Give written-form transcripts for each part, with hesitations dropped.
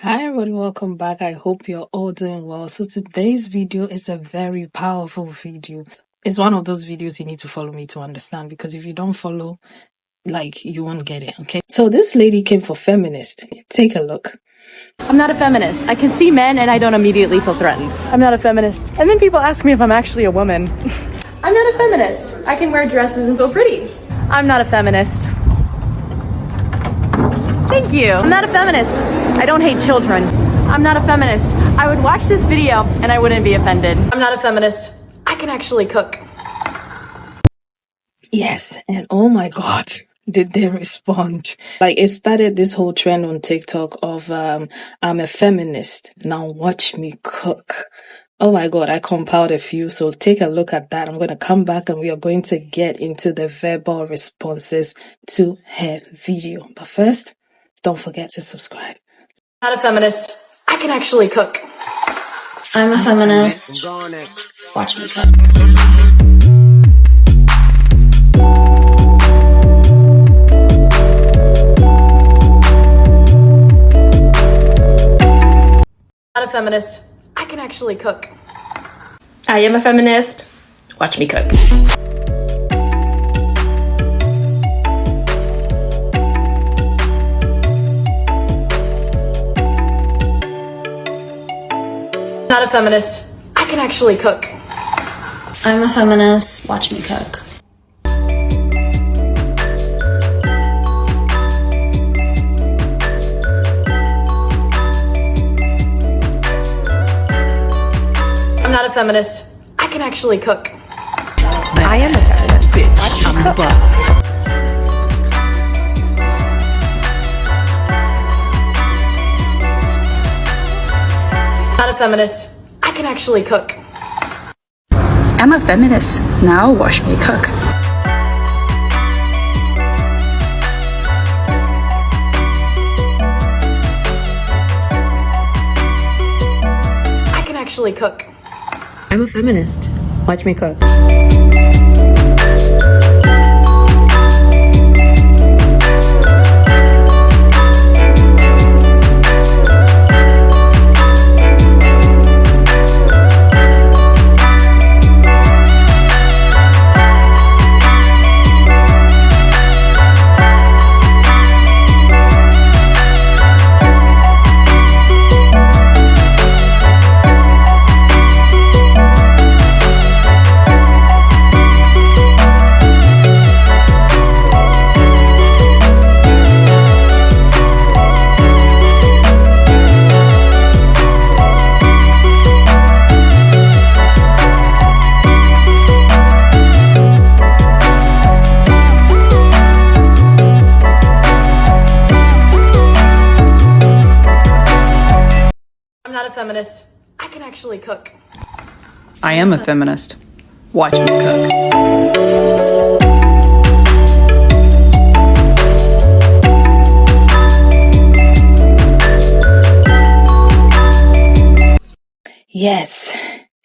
Hi everybody, welcome back. I hope you're all doing well. So today's video is a very powerful video. It's one of those videos you need to follow me to understand, because if you don't follow, you won't get it, okay? So this lady came for Feminist. Take a look. I'm not a feminist. I can see men and I don't immediately feel threatened. I'm not a feminist. And then people ask me if I'm actually a woman. I'm not a feminist. I can wear dresses and feel pretty. I'm not a feminist. Thank you. I'm not a feminist. I don't hate children. I'm not a feminist. I would watch this video and I wouldn't be offended. I'm not a feminist. I can actually cook. Yes, and oh my God, did they respond? It started this whole trend on TikTok of I'm a feminist. Now watch me cook. Oh my God, I compiled a few, so take a look at that. I'm going to come back and we are going to get into the verbal responses to her video. But first, don't forget to subscribe. Not a feminist. I can actually cook. I'm a feminist. Watch me cook. Not a feminist. I can actually cook. I am a feminist. Watch me cook. Not a feminist. I can actually cook. I'm a feminist. Watch me cook. I'm not a feminist. I can actually cook. I am a feminist. Bitch, I'm the butt. Not a feminist. I can actually cook. I'm a feminist. Now watch me cook. I can actually cook. I'm a feminist. Watch me cook. I'm not a feminist. I can actually cook. I am a feminist. Watch me cook.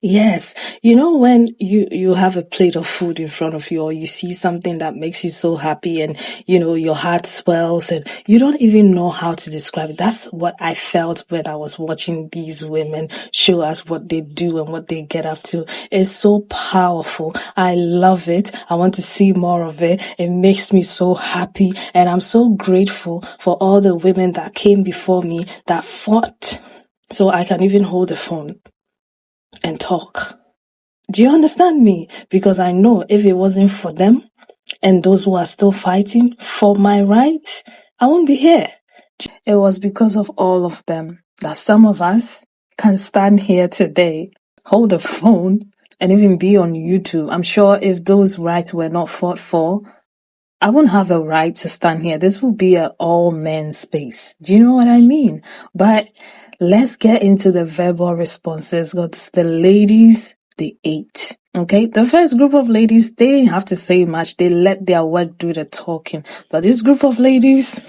Yes. You know, when you have a plate of food in front of you, or you see something that makes you so happy and, your heart swells and you don't even know how to describe it. That's what I felt when I was watching these women show us what they do and what they get up to. It's so powerful. I love it. I want to see more of it. It makes me so happy. And I'm so grateful for all the women that came before me that fought so I can even hold the phone and talk. Do you understand me? Because I know if it wasn't for them and those who are still fighting for my rights, I won't be here. It was because of all of them that some of us can stand here today, hold a phone, and even be on YouTube. I'm sure if those rights were not fought for, I wouldn't have a right to stand here. This would be an all-men space. Do you know what I mean? But let's get into the verbal responses. Because the ladies, they ate. Okay? The first group of ladies, they didn't have to say much. They let their work do the talking. But this group of ladies,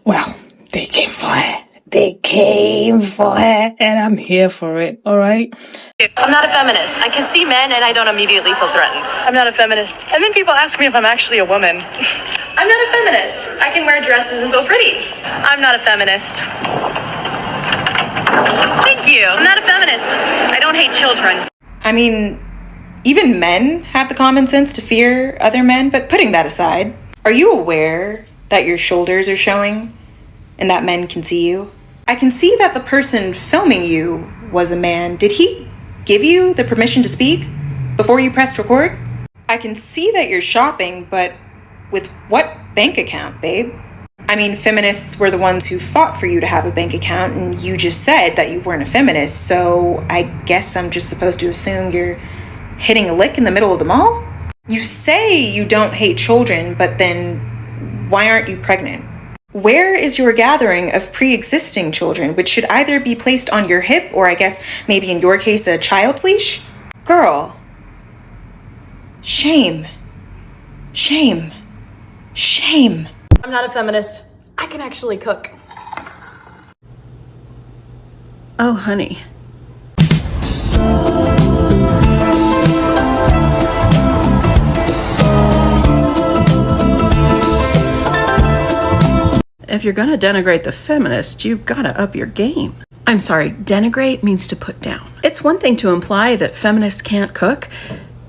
well, they came for her. They came for her, and I'm here for it, all right? I'm not a feminist. I can see men and I don't immediately feel threatened. I'm not a feminist. And then people ask me if I'm actually a woman. I'm not a feminist. I can wear dresses and feel pretty. I'm not a feminist. Thank you. I'm not a feminist. I don't hate children. I mean, even men have the common sense to fear other men, but putting that aside, are you aware that your shoulders are showing and that men can see you? I can see that the person filming you was a man. Did he give you the permission to speak before you pressed record? I can see that you're shopping, but with what bank account, babe? I mean, feminists were the ones who fought for you to have a bank account, and you just said that you weren't a feminist, so I guess I'm just supposed to assume you're hitting a lick in the middle of the mall? You say you don't hate children, but then why aren't you pregnant? Where is your gathering of pre-existing children, which should either be placed on your hip or I guess maybe in your case a child's leash? Girl. Shame. Shame. Shame. I'm not a feminist. I can actually cook. Oh, honey. If you're gonna denigrate the feminist, you've gotta up your game. I'm sorry, denigrate means to put down. It's one thing to imply that feminists can't cook.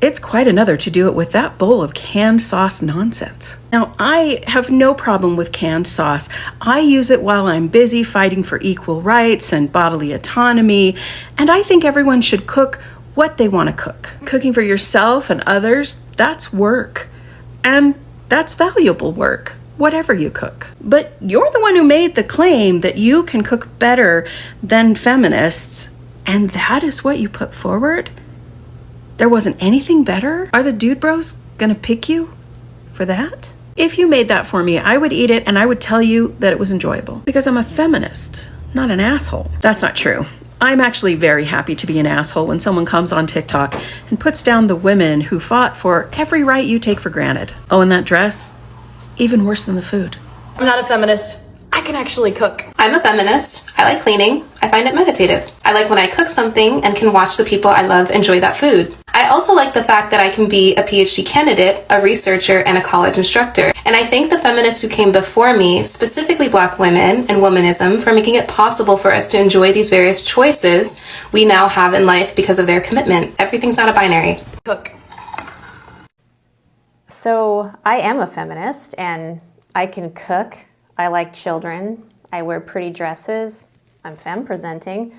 It's quite another to do it with that bowl of canned sauce nonsense. Now, I have no problem with canned sauce. I use it while I'm busy fighting for equal rights and bodily autonomy, and I think everyone should cook what they want to cook. Cooking for yourself and others, that's work. And that's valuable work, whatever you cook. But you're the one who made the claim that you can cook better than feminists, and that is what you put forward? There wasn't anything better? Are the dude bros gonna pick you for that? If you made that for me, I would eat it and I would tell you that it was enjoyable because I'm a feminist, not an asshole. That's not true. I'm actually very happy to be an asshole when someone comes on TikTok and puts down the women who fought for every right you take for granted. Oh, and that dress, even worse than the food. I'm not a feminist. I can actually cook. I'm a feminist. I like cleaning. I find it meditative. I like when I cook something and can watch the people I love enjoy that food. I also like the fact that I can be a PhD candidate, a researcher, and a college instructor. And I thank the feminists who came before me, specifically Black women and womanism, for making it possible for us to enjoy these various choices we now have in life because of their commitment. Everything's not a binary. Cook. So I am a feminist and I can cook. I like children. I wear pretty dresses. I'm femme presenting.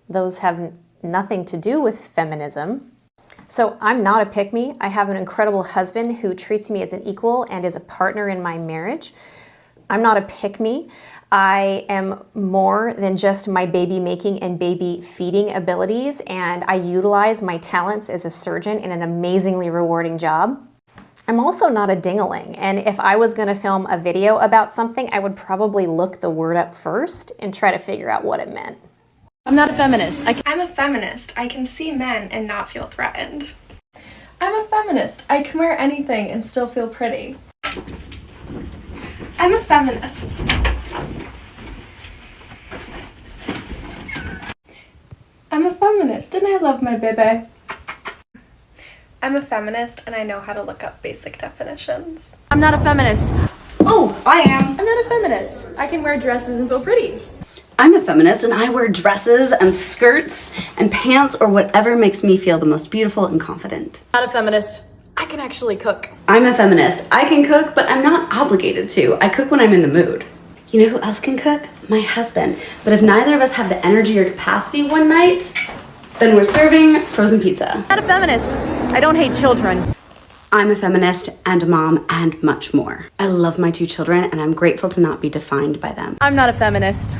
Those have nothing to do with feminism. So I'm not a pick-me. I have an incredible husband who treats me as an equal and is a partner in my marriage. I'm not a pick-me. I am more than just my baby making and baby feeding abilities, and I utilize my talents as a surgeon in an amazingly rewarding job. I'm also not a ding-a-ling, and if I was gonna film a video about something, I would probably look the word up first and try to figure out what it meant. I'm not a feminist. I'm a feminist. I can see men and not feel threatened. I'm a feminist. I can wear anything and still feel pretty. I'm a feminist. I'm a feminist and I love my baby. I'm a feminist and I know how to look up basic definitions. I'm not a feminist. Oh, I am. I'm not a feminist. I can wear dresses and feel pretty. I'm a feminist and I wear dresses and skirts and pants or whatever makes me feel the most beautiful and confident. I'm not a feminist. I can actually cook. I'm a feminist. I can cook, but I'm not obligated to. I cook when I'm in the mood. You know who else can cook? My husband. But if neither of us have the energy or capacity one night, then we're serving frozen pizza. I'm not a feminist. I don't hate children. I'm a feminist and a mom and much more. I love my 2 children and I'm grateful to not be defined by them. I'm not a feminist.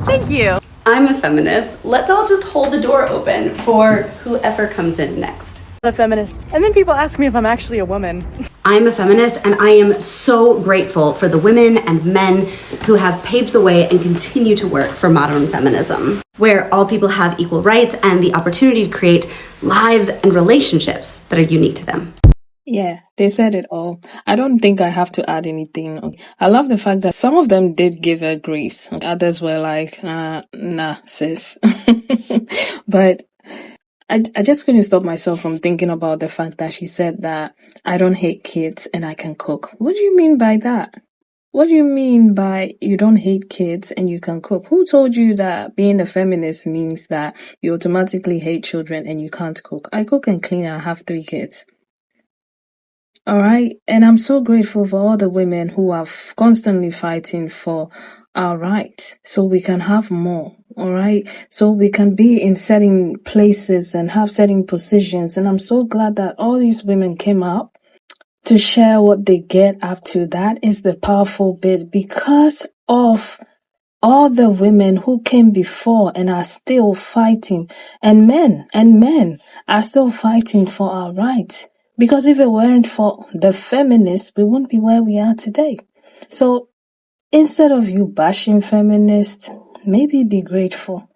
Thank you. I'm a feminist. Let's all just hold the door open for whoever comes in next. I'm a feminist. And then people ask me if I'm actually a woman. I'm a feminist and I am so grateful for the women and men who have paved the way and continue to work for modern feminism, where all people have equal rights and the opportunity to create lives and relationships that are unique to them. Yeah, they said it all. I don't think I have to add anything. I love the fact that some of them did give her grace. Others were like, nah, sis. But I just couldn't stop myself from thinking about the fact that she said that I don't hate kids and I can cook. What do you mean by that? What do you mean by you don't hate kids and you can cook? Who told you that being a feminist means that you automatically hate children and you can't cook? I cook and clean and I have 3 kids. All right. And I'm so grateful for all the women who are constantly fighting for our rights so we can have more. All right. So we can be in certain places and have certain positions. And I'm so glad that all these women came up to share what they get up to. That is the powerful bit because of all the women who came before and are still fighting, and men are still fighting for our rights. Because if it weren't for the feminists, we wouldn't be where we are today. So instead of you bashing feminists, maybe be grateful.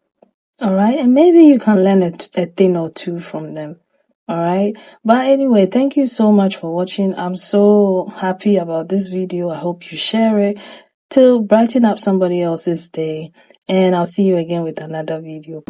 All right. And maybe you can learn a thing or two from them. All right. But anyway, thank you so much for watching. I'm so happy about this video. I hope you share it to brighten up somebody else's day. And I'll see you again with another video.